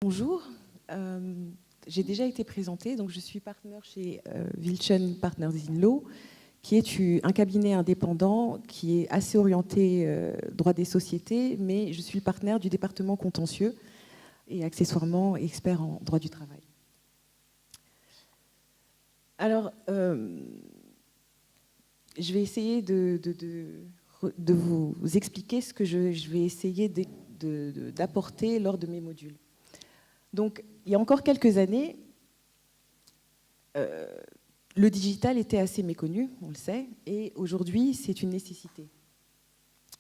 Bonjour, j'ai déjà été présentée, donc je suis partenaire chez Wilchen Partners in Law, qui est un cabinet indépendant qui est assez orienté droit des sociétés, mais je suis le partenaire du département contentieux et accessoirement expert en droit du travail. Alors, je vais essayer de vous expliquer ce que je vais essayer d'apporter lors de mes modules. Donc, il y a encore quelques années, le digital était assez méconnu, on le sait, et aujourd'hui, c'est une nécessité.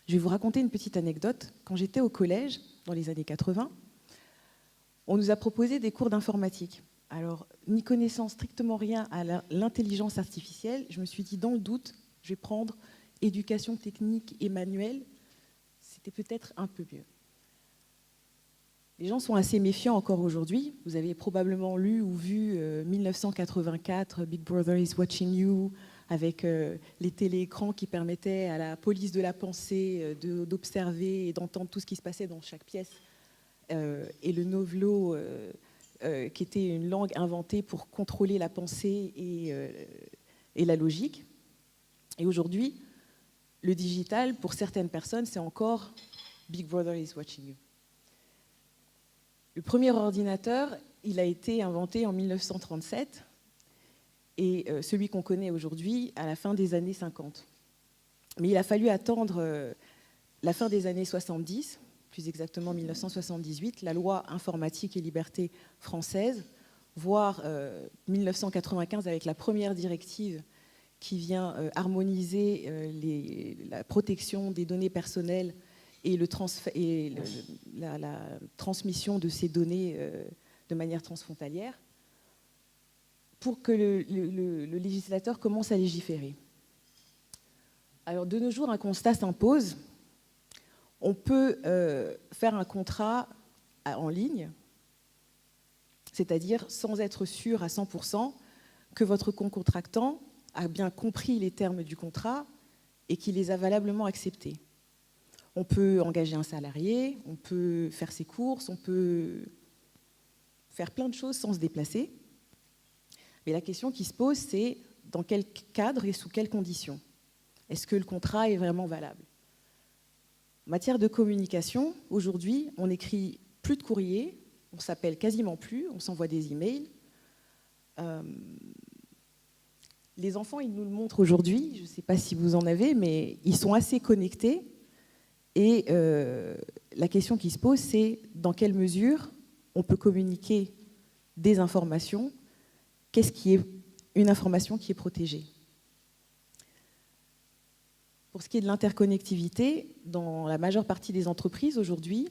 Je vais vous raconter une petite anecdote. Quand j'étais au collège, dans les années 80, on nous a proposé des cours d'informatique. Alors, n'y connaissant strictement rien à l'intelligence artificielle, je me suis dit, dans le doute, je vais prendre éducation technique et manuelle. C'était peut-être un peu mieux. Les gens sont assez méfiants encore aujourd'hui. Vous avez probablement lu ou vu 1984, Big Brother is watching you, avec les téléécrans qui permettaient à la police de la pensée d'observer et d'entendre tout ce qui se passait dans chaque pièce. Et le novlo, qui était une langue inventée pour contrôler la pensée et la logique. Et aujourd'hui, le digital, pour certaines personnes, c'est encore Big Brother is watching you. Le premier ordinateur, il a été inventé en 1937 et celui qu'on connaît aujourd'hui à la fin des années 50. Mais il a fallu attendre la fin des années 70, plus exactement 1978, la loi informatique et liberté française, voire 1995 avec la première directive qui vient harmoniser la protection des données personnelles et la transmission de ces données de manière transfrontalière, pour que le législateur commence à légiférer. Alors, de nos jours, un constat s'impose. On peut faire un contrat en ligne, c'est-à-dire sans être sûr à 100% que votre concontractant a bien compris les termes du contrat et qu'il les a valablement acceptés. On peut engager un salarié, on peut faire ses courses, on peut faire plein de choses sans se déplacer. Mais la question qui se pose, c'est dans quel cadre et sous quelles conditions? Est-ce que le contrat est vraiment valable? En matière de communication, aujourd'hui, on n'écrit plus de courrier, on s'appelle quasiment plus, on s'envoie des emails. Les enfants, ils nous le montrent aujourd'hui, je ne sais pas si vous en avez, mais ils sont assez connectés. Et la question qui se pose, c'est dans quelle mesure on peut communiquer des informations? Qu'est-ce qui est une information qui est protégée? Pour ce qui est de l'interconnectivité, dans la majeure partie des entreprises aujourd'hui,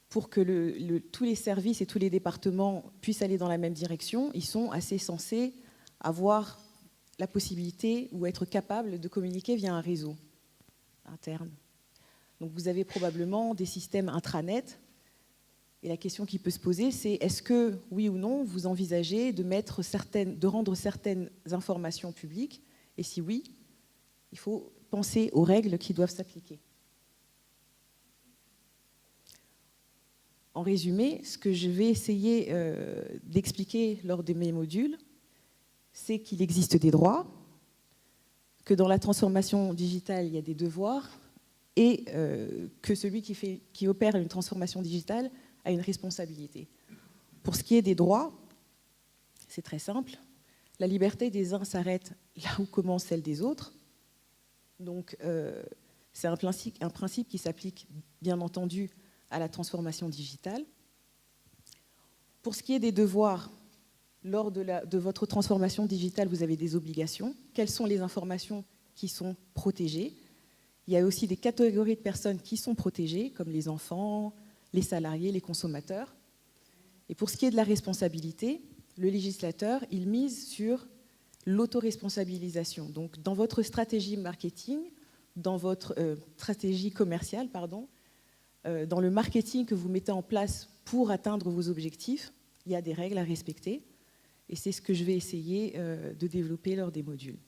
pour que tous les services et tous les départements puissent aller dans la même direction, ils sont assez censés avoir la possibilité ou être capables de communiquer via un réseau interne. Donc vous avez probablement des systèmes intranet. Et la question qui peut se poser, c'est est-ce que, oui ou non, vous envisagez de rendre certaines informations publiques? Et si oui, il faut penser aux règles qui doivent s'appliquer. En résumé, ce que je vais essayer d'expliquer lors de mes modules, c'est qu'il existe des droits, que dans la transformation digitale, il y a des devoirs, et que celui qui opère une transformation digitale a une responsabilité. Pour ce qui est des droits, c'est très simple. La liberté des uns s'arrête là où commence celle des autres. Donc, c'est un principe qui s'applique, bien entendu, à la transformation digitale. Pour ce qui est des devoirs, lors de votre transformation digitale, vous avez des obligations. Quelles sont les informations qui sont protégées? Il y a aussi des catégories de personnes qui sont protégées, comme les enfants, les salariés, les consommateurs. Et pour ce qui est de la responsabilité, le législateur, il mise sur l'autoresponsabilisation. Donc, dans votre stratégie marketing, dans votre stratégie commerciale, dans le marketing que vous mettez en place pour atteindre vos objectifs, il y a des règles à respecter. Et c'est ce que je vais essayer de développer lors des modules.